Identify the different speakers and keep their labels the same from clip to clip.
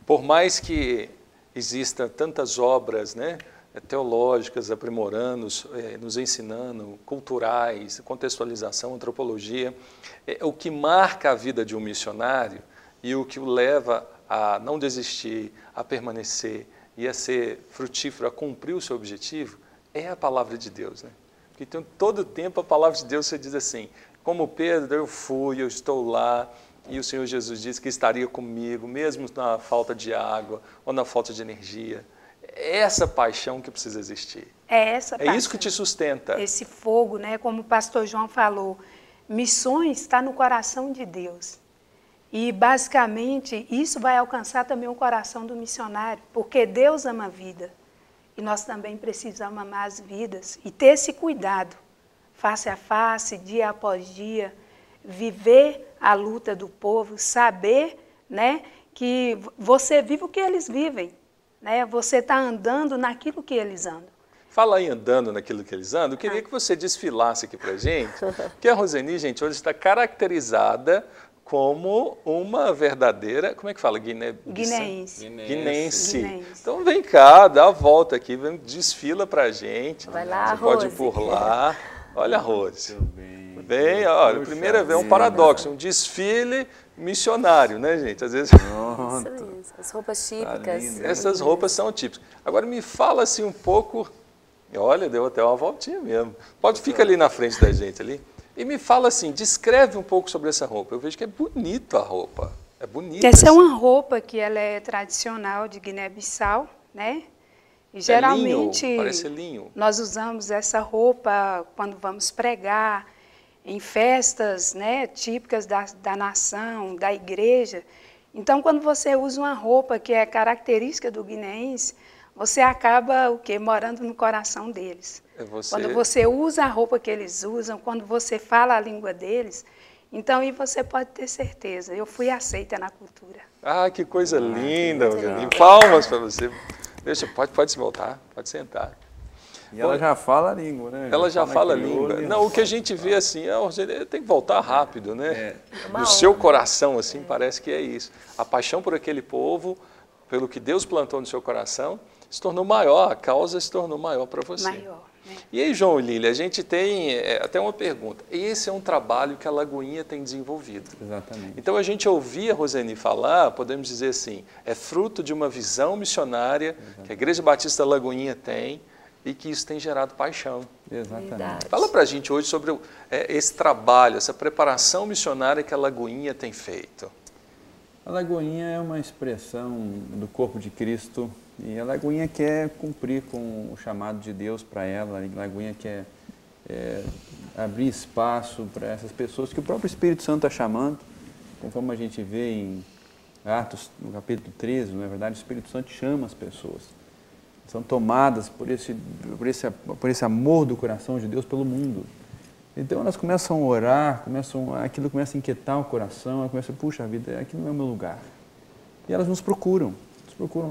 Speaker 1: Por mais que existam tantas obras, né, teológicas, aprimorando, nos ensinando, culturais, contextualização, antropologia, o que marca a vida de um missionário e o que o leva a não desistir, a permanecer e a ser frutífero, a cumprir o seu objetivo, é a palavra de Deus, né? Porque então, todo tempo a palavra de Deus você diz assim, como Pedro, eu fui, eu estou lá, e o Senhor Jesus disse que estaria comigo, mesmo na falta de água ou na falta de energia. É essa paixão que precisa existir.
Speaker 2: É essa paixão.
Speaker 1: É isso que te sustenta.
Speaker 2: Esse fogo, né? Como o pastor João falou, missões está no coração de Deus. E, basicamente, isso vai alcançar também o coração do missionário, porque Deus ama a vida. E nós também precisamos amar as vidas e ter esse cuidado, face a face, dia após dia, viver a luta do povo, saber, né, que você vive o que eles vivem, né? Você está andando naquilo que eles andam.
Speaker 1: Fala aí andando naquilo que eles andam, eu queria que você desfilasse aqui para a gente, que a Roseni, gente, hoje está caracterizada como uma verdadeira, como é que fala?
Speaker 2: Guineense.
Speaker 1: Guineense. Então vem cá, dá a volta aqui, desfila para a gente.
Speaker 3: Vai lá,
Speaker 1: você pode ir por lá. Olha a Rose. Vem, olha, primeira vez é um paradoxo, um desfile missionário, né, gente? Às vezes...
Speaker 3: Isso, as roupas típicas.
Speaker 1: Essas roupas são típicas. Agora me fala assim um pouco, olha, deu até uma voltinha mesmo. Fica ali na frente da gente ali. E me fala assim, descreve um pouco sobre essa roupa. Eu vejo que é bonita a roupa. É bonita.
Speaker 2: Essa é uma roupa que ela é tradicional de Guiné-Bissau, né? E geralmente
Speaker 1: linho, parece linho.
Speaker 2: Nós usamos essa roupa quando vamos pregar, em festas, né, típicas da nação, da igreja. Então, quando você usa uma roupa que é característica do guineense, você acaba o quê? Morando no coração deles. Quando você usa a roupa que eles usam, quando você fala a língua deles, então aí você pode ter certeza, eu fui aceita na cultura.
Speaker 1: Ah, que coisa linda, palmas para você. Deixa, pode se voltar, pode sentar.
Speaker 4: E ela já fala a língua, né?
Speaker 1: Ela já fala a língua. Não, o que a gente vê assim, tem que voltar rápido, né? No seu coração, assim, parece que é isso. A paixão por aquele povo, pelo que Deus plantou no seu coração, se tornou maior, a causa se tornou maior para você.
Speaker 2: Maior, né?
Speaker 1: E aí, João e Lília, a gente tem até uma pergunta. Esse é um trabalho que a Lagoinha tem desenvolvido.
Speaker 4: Exatamente.
Speaker 1: Então, a gente ouvia a Roseni falar, podemos dizer assim, é fruto de uma visão missionária que a Igreja Batista da Lagoinha tem e que isso tem gerado paixão.
Speaker 4: Exatamente.
Speaker 3: Verdade.
Speaker 1: Fala para a gente hoje sobre esse trabalho, essa preparação missionária que a Lagoinha tem feito.
Speaker 4: A Lagoinha é uma expressão do corpo de Cristo e a Lagoinha quer cumprir com o chamado de Deus para ela. A Lagoinha quer abrir espaço para essas pessoas que o próprio Espírito Santo está chamando, conforme a gente vê em Atos, no capítulo 13, na verdade, o Espírito Santo chama as pessoas. São tomadas por esse amor do coração de Deus pelo mundo. Então elas começam a orar, aquilo começa a inquietar o coração, elas começam a, puxa vida, aqui não é o meu lugar. E elas nos procuram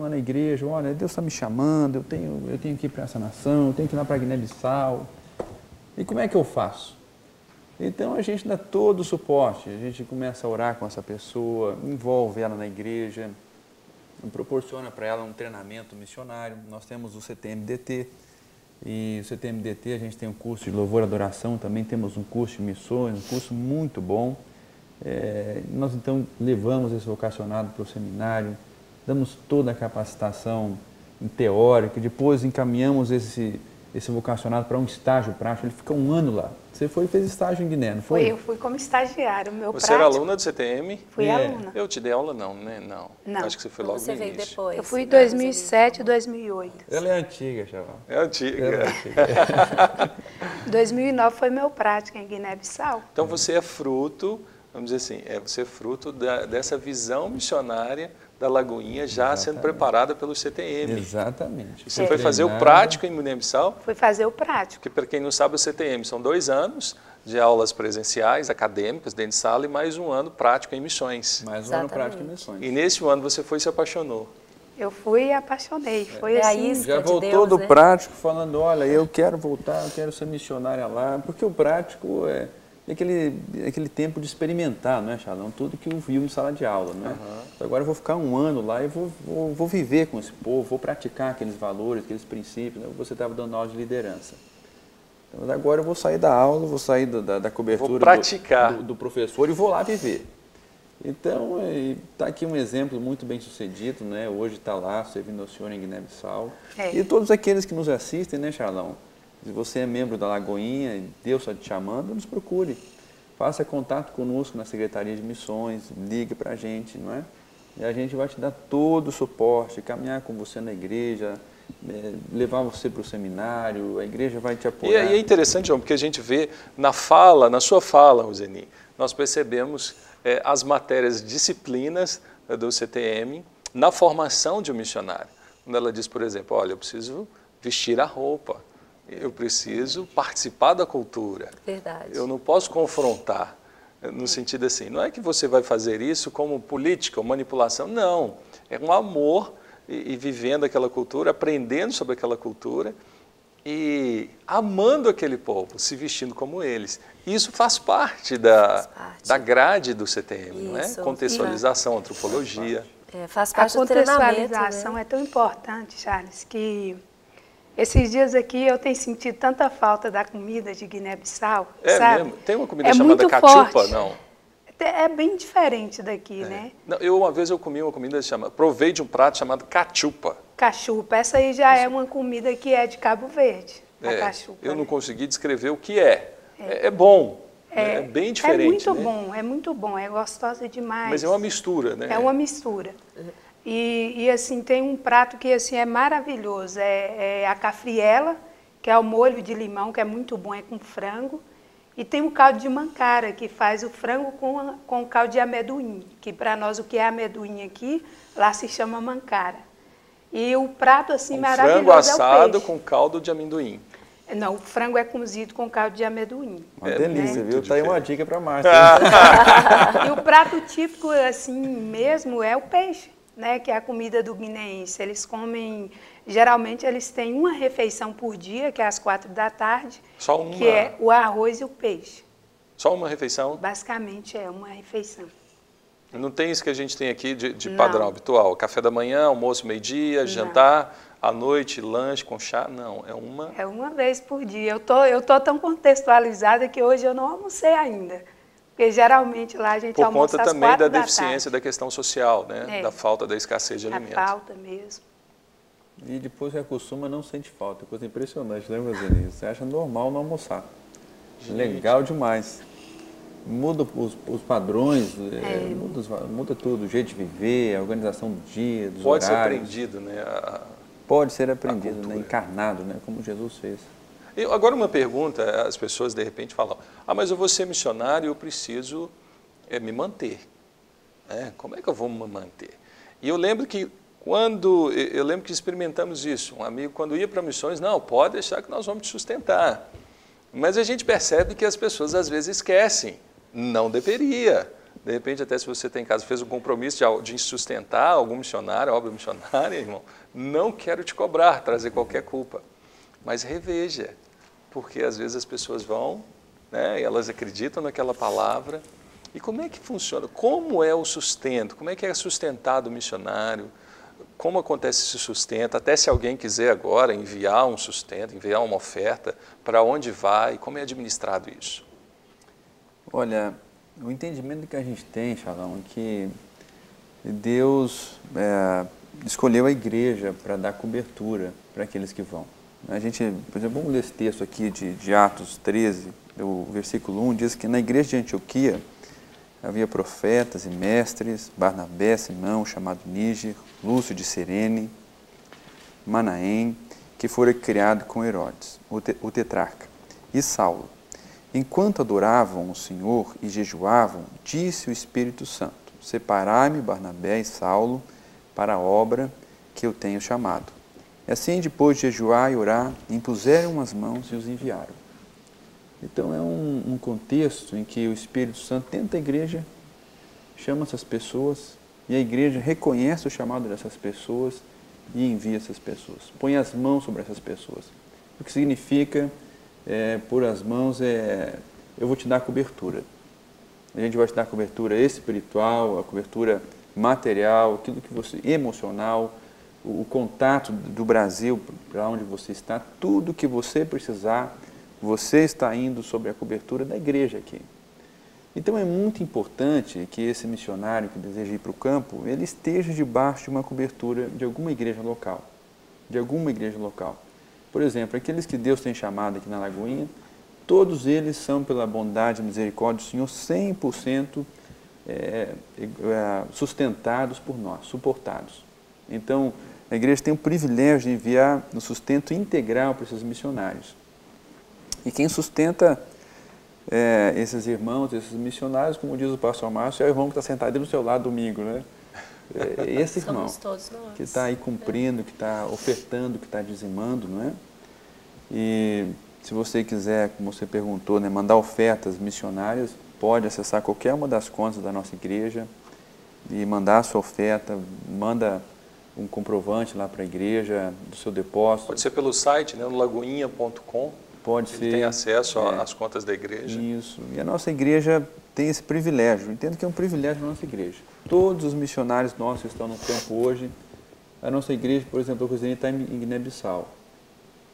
Speaker 4: lá na igreja, olha, Deus está me chamando, eu tenho que ir para essa nação, eu tenho que ir lá para Guiné-Bissau. E como é que eu faço? Então a gente dá todo o suporte, a gente começa a orar com essa pessoa, envolve ela na igreja, proporciona para ela um treinamento missionário. Nós temos o CTMDT, e o CTMDT a gente tem um curso de louvor e adoração, também temos um curso de missões, um curso muito bom. Nós então levamos esse vocacionado para o seminário, damos toda a capacitação teórica, depois encaminhamos esse vocacionado para um estágio prático, ele fica 1 ano lá. Você fez estágio em Guiné, não foi?
Speaker 2: Eu fui como estagiário,
Speaker 1: Você era aluna do CTM?
Speaker 2: Fui aluna.
Speaker 1: Eu te dei aula não, né? Não. Acho que você foi logo
Speaker 3: Você
Speaker 1: no
Speaker 3: veio
Speaker 1: início.
Speaker 3: depois.
Speaker 2: Eu fui em 2007 e 2008.
Speaker 4: Ela é antiga, Chaval.
Speaker 1: É antiga.
Speaker 4: Ela é antiga.
Speaker 2: 2009 foi meu prática em Guiné-Bissau.
Speaker 1: Então você é fruto, vamos dizer assim, você é fruto dessa visão missionária da Lagoinha já sendo preparada pelo CTM.
Speaker 4: Exatamente.
Speaker 1: E você foi fazer o prático em Guiné-Bissau?
Speaker 2: Fui fazer o prático.
Speaker 1: Porque, para quem não sabe, o CTM são 2 anos de aulas presenciais, acadêmicas, dentro de sala, e mais 1 ano prático em missões.
Speaker 4: Mais 1 ano prático em missões.
Speaker 1: E nesse ano você foi e se apaixonou.
Speaker 2: Eu fui e apaixonei. Foi
Speaker 3: a
Speaker 2: assim.
Speaker 3: isca
Speaker 4: Já
Speaker 3: de
Speaker 4: voltou
Speaker 3: Deus,
Speaker 4: do
Speaker 3: né?
Speaker 4: prático falando, olha, eu quero voltar, eu quero ser missionária lá, porque o prático e aquele tempo de experimentar, não é, Charlão? Tudo que eu vi em sala de aula, não é? Então, agora eu vou ficar um ano lá e vou viver com esse povo, vou praticar aqueles valores, aqueles princípios, né? Você estava dando aula de liderança. Então, agora eu vou sair da aula, vou sair da cobertura do professor e vou lá viver. Então, está aqui um exemplo muito bem sucedido, né? Hoje está lá, servindo ao Senhor em Guiné-Bissau. E todos aqueles que nos assistem, né, Charlão? Se você é membro da Lagoinha e Deus está te chamando, nos procure. Faça contato conosco na Secretaria de Missões, ligue para a gente, não é? E a gente vai te dar todo o suporte, caminhar com você na igreja, levar você para o seminário, a igreja vai te apoiar.
Speaker 1: E é interessante, João, porque a gente vê na sua fala, Roseni, nós percebemos as matérias disciplinas do CTM na formação de um missionário. Quando ela diz, por exemplo, olha, eu preciso vestir a roupa, eu preciso participar da cultura.
Speaker 3: Verdade.
Speaker 1: Eu não posso confrontar, no sentido assim, não é que você vai fazer isso como política ou manipulação, não. É um amor e vivendo aquela cultura, aprendendo sobre aquela cultura e amando aquele povo, se vestindo como eles. Isso faz parte da grade do CTM, não é? Contextualização, antropologia.
Speaker 3: Faz parte do treinamento.
Speaker 2: A contextualização é tão importante, Charles, que esses dias aqui eu tenho sentido tanta falta da comida de Guiné-Bissau, sabe?
Speaker 1: Mesmo? Tem uma comida chamada cachupa, não?
Speaker 2: É bem diferente daqui, né?
Speaker 1: Não, uma vez eu comi uma comida provei de um prato chamado cachupa.
Speaker 2: Cachupa, essa aí já é uma comida que é de Cabo Verde, a cachupa.
Speaker 1: Eu não consegui descrever o que é. É bom, é bem diferente.
Speaker 2: É muito bom, é gostosa demais.
Speaker 1: Mas é uma mistura, né?
Speaker 2: É uma mistura. E assim, tem um prato que assim, é maravilhoso, é a cafriela, que é o molho de limão, que é muito bom, é com frango. E tem o caldo de mancara, que faz o frango com o caldo de amendoim, que para nós o que é amendoim aqui, lá se chama mancara. E o prato assim maravilhoso
Speaker 1: frango assado com caldo de amendoim.
Speaker 2: Não, o frango é cozido com caldo de amendoim.
Speaker 4: Uma delícia, viu? Tá aí uma dica para Márcia.
Speaker 2: E o prato típico assim mesmo é o peixe, né? Que é a comida do guineense. Eles comem, geralmente eles têm uma refeição por dia, que é às 4 da tarde.
Speaker 1: Só uma?
Speaker 2: Que é o arroz e o peixe.
Speaker 1: Só uma refeição?
Speaker 2: Basicamente é uma refeição.
Speaker 1: Não tem isso que a gente tem aqui de padrão habitual? Café da manhã, almoço, meio-dia, jantar, à noite, lanche com chá? Não, é uma...
Speaker 2: É uma vez por dia. Eu tô tão contextualizada que hoje eu não almocei ainda. Porque geralmente lá a gente almoça às 4 da tarde. Por conta também da
Speaker 1: deficiência da questão social, né? Da falta da escassez de alimentos.
Speaker 2: A falta mesmo.
Speaker 4: E depois você acostuma, não sente falta. Coisa impressionante, né, Roseni? Você acha normal não almoçar. Gente. Legal demais. Muda os padrões, muda tudo, o jeito de viver, a organização do dia, dos horários.
Speaker 1: Pode ser aprendido, né?
Speaker 4: Pode ser aprendido, né? Encarnado, né? Como Jesus fez.
Speaker 1: E agora uma pergunta, as pessoas de repente falam, mas eu vou ser missionário e eu preciso me manter. Como é que eu vou me manter? E eu lembro que experimentamos isso, um amigo quando ia para missões, não, pode deixar que nós vamos te sustentar. Mas a gente percebe que as pessoas às vezes esquecem. Não deveria. De repente, até se você tem em casa, fez um compromisso de sustentar algum missionário, obra missionária, irmão, não quero te cobrar, trazer qualquer culpa. Mas reveja, porque às vezes as pessoas vão, né, e elas acreditam naquela palavra. E como é que funciona? Como é o sustento? Como é que é sustentado o missionário? Como acontece esse sustento? Até se alguém quiser agora enviar um sustento, enviar uma oferta, para onde vai? Como é administrado isso?
Speaker 4: Olha, o entendimento que a gente tem, Charlão, é que Deus escolheu a igreja para dar cobertura para aqueles que vão. A gente, por exemplo, vamos ler esse texto aqui de Atos 13, o versículo 1, diz que na igreja de Antioquia havia profetas e mestres, Barnabé, Simão, chamado Níger, Lúcio de Cirene, Manaém, que fora criado com Herodes, o tetrarca, e Saulo. Enquanto adoravam o Senhor e jejuavam, disse o Espírito Santo, separai-me Barnabé e Saulo para a obra que eu tenho chamado. E assim, depois de jejuar e orar, impuseram as mãos e os enviaram. Então é um contexto em que o Espírito Santo tenta a igreja, chama essas pessoas, e a igreja reconhece o chamado dessas pessoas e envia essas pessoas. Põe as mãos sobre essas pessoas. O que significa... pôr as mãos eu vou te dar cobertura. A gente vai te dar cobertura espiritual, a cobertura material, aquilo que você, emocional, o contato do Brasil para onde você está, tudo que você precisar, você está indo sob a cobertura da igreja aqui. Então é muito importante que esse missionário que deseja ir para o campo, ele esteja debaixo de uma cobertura de alguma igreja local. De alguma igreja local. Por exemplo, aqueles que Deus tem chamado aqui na Lagoinha, todos eles são, pela bondade e misericórdia do Senhor, 100% sustentados por nós, suportados. Então, a igreja tem o privilégio de enviar um sustento integral para esses missionários. E quem sustenta esses irmãos, esses missionários, como diz o pastor Márcio, é o irmão que está sentado do seu lado domingo, né? Esse irmão que está aí cumprindo, que está ofertando, que está dizimando, não é? E se você quiser, como você perguntou, né, mandar ofertas missionárias, pode acessar qualquer uma das contas da nossa igreja e mandar a sua oferta, manda um comprovante lá para a igreja do seu depósito.
Speaker 1: Pode ser pelo site, né, no lagoinha.com.
Speaker 4: Pode ser.
Speaker 1: Tem acesso às contas da igreja.
Speaker 4: Isso. E a nossa igreja tem esse privilégio. Entendo que é um privilégio da nossa igreja. Todos os missionários nossos que estão no campo hoje, a nossa igreja, por exemplo, a Roseni está em Guiné-Bissau.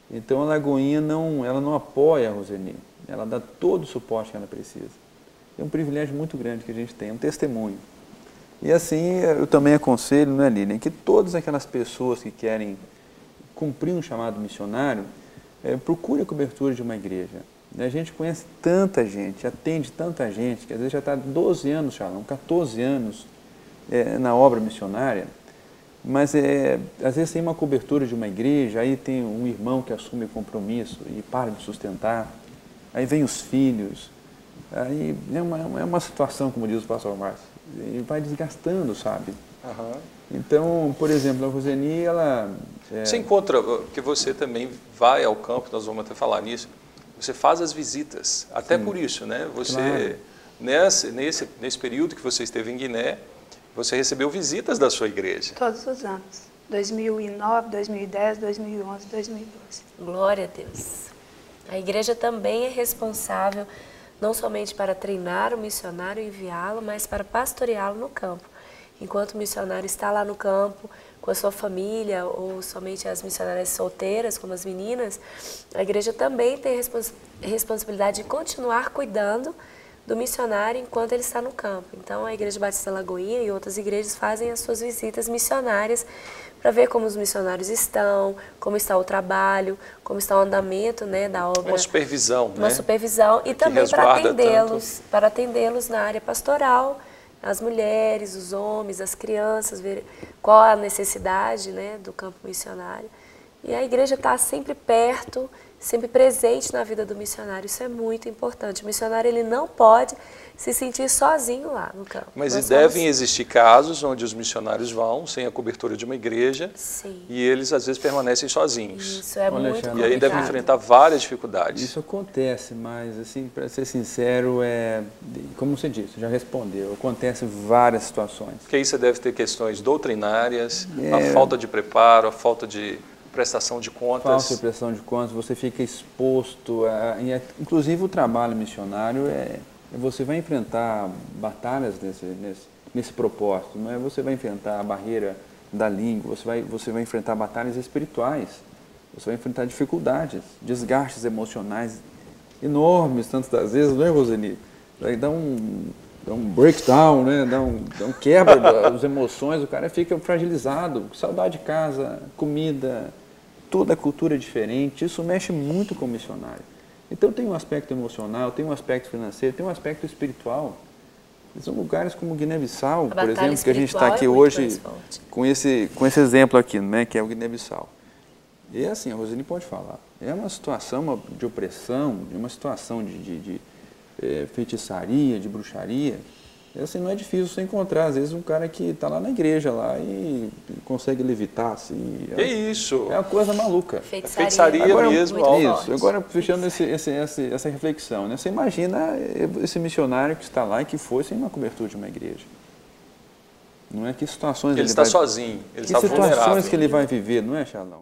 Speaker 4: Então a Lagoinha ela não apoia a Roseni. Ela dá todo o suporte que ela precisa. É um privilégio muito grande que a gente tem, um testemunho. E assim, eu também aconselho, né, Lilian, que todas aquelas pessoas que querem cumprir um chamado missionário, procure a cobertura de uma igreja. A gente conhece tanta gente, atende tanta gente, que às vezes já está 12 anos, 14 anos na obra missionária, mas às vezes tem uma cobertura de uma igreja, aí tem um irmão que assume o compromisso e para de sustentar, aí vem os filhos, aí é uma situação, como diz o pastor Márcio, e vai desgastando, sabe?
Speaker 1: Uhum.
Speaker 4: Então, por exemplo, a Roseni, ela...
Speaker 1: Você encontra, que você também vai ao campo, nós vamos até falar nisso, você faz as visitas, até por isso, né? Você, claro. nesse período que você esteve em Guiné, você recebeu visitas da sua igreja.
Speaker 2: Todos os anos, 2009, 2010, 2011, 2012.
Speaker 3: Glória a Deus. A igreja também é responsável não somente para treinar o missionário e enviá-lo, mas para pastoreá-lo no campo. Enquanto o missionário está lá no campo, com a sua família, ou somente as missionárias solteiras, como as meninas, a igreja também tem responsabilidade de continuar cuidando do missionário enquanto ele está no campo. Então, a Igreja Batista Lagoinha e outras igrejas fazem as suas visitas missionárias para ver como os missionários estão, como está o trabalho, como está o andamento, né, da obra.
Speaker 1: Uma supervisão, né?
Speaker 3: Uma supervisão e também para atendê-los na área pastoral, as mulheres, os homens, as crianças, ver qual a necessidade, né, do campo missionário. E a igreja está sempre perto, sempre presente na vida do missionário. Isso é muito importante. O missionário ele não pode se sentir sozinho lá no campo.
Speaker 1: Mas devem existir casos onde os missionários vão sem a cobertura de uma igreja.
Speaker 3: Sim.
Speaker 1: E eles às vezes permanecem sozinhos.
Speaker 3: Isso é muito complicado.
Speaker 1: E aí devem enfrentar várias dificuldades.
Speaker 4: Isso acontece, mas assim, para ser sincero, como você disse, já respondeu, acontece várias situações.
Speaker 1: Porque aí você deve ter questões doutrinárias, a falta de preparo, a falta de prestação de contas.
Speaker 4: Falta de prestação de contas, você fica exposto inclusive o trabalho missionário você vai enfrentar batalhas nesse propósito, não é? Você vai enfrentar a barreira da língua, você vai enfrentar batalhas espirituais, você vai enfrentar dificuldades, desgastes emocionais enormes, tantas das vezes, não é, Roseni? Dá um breakdown, né? dá um quebra das emoções, o cara fica fragilizado, saudade de casa, comida, toda a cultura é diferente, isso mexe muito com o missionário. Então tem um aspecto emocional, tem um aspecto financeiro, tem um aspecto espiritual. São lugares como Guiné-Bissau, por exemplo, que a gente está aqui hoje com esse exemplo aqui, né, que é o Guiné-Bissau. E assim, a Roseni pode falar, é uma situação de opressão, uma situação de feitiçaria, de bruxaria. Assim, não é difícil você encontrar, às vezes, um cara que está lá na igreja lá e consegue levitar. Assim,
Speaker 1: que isso?
Speaker 4: É uma coisa maluca.
Speaker 1: Feitiçaria agora, mesmo.
Speaker 4: Isso. Agora, fechando essa reflexão, né? Você imagina esse missionário que está lá e que foi sem uma cobertura de uma igreja. Não é? Que situações
Speaker 1: ele está sozinho, ele está vulnerável.
Speaker 4: Que situações que ele vai viver, não é, Xalão?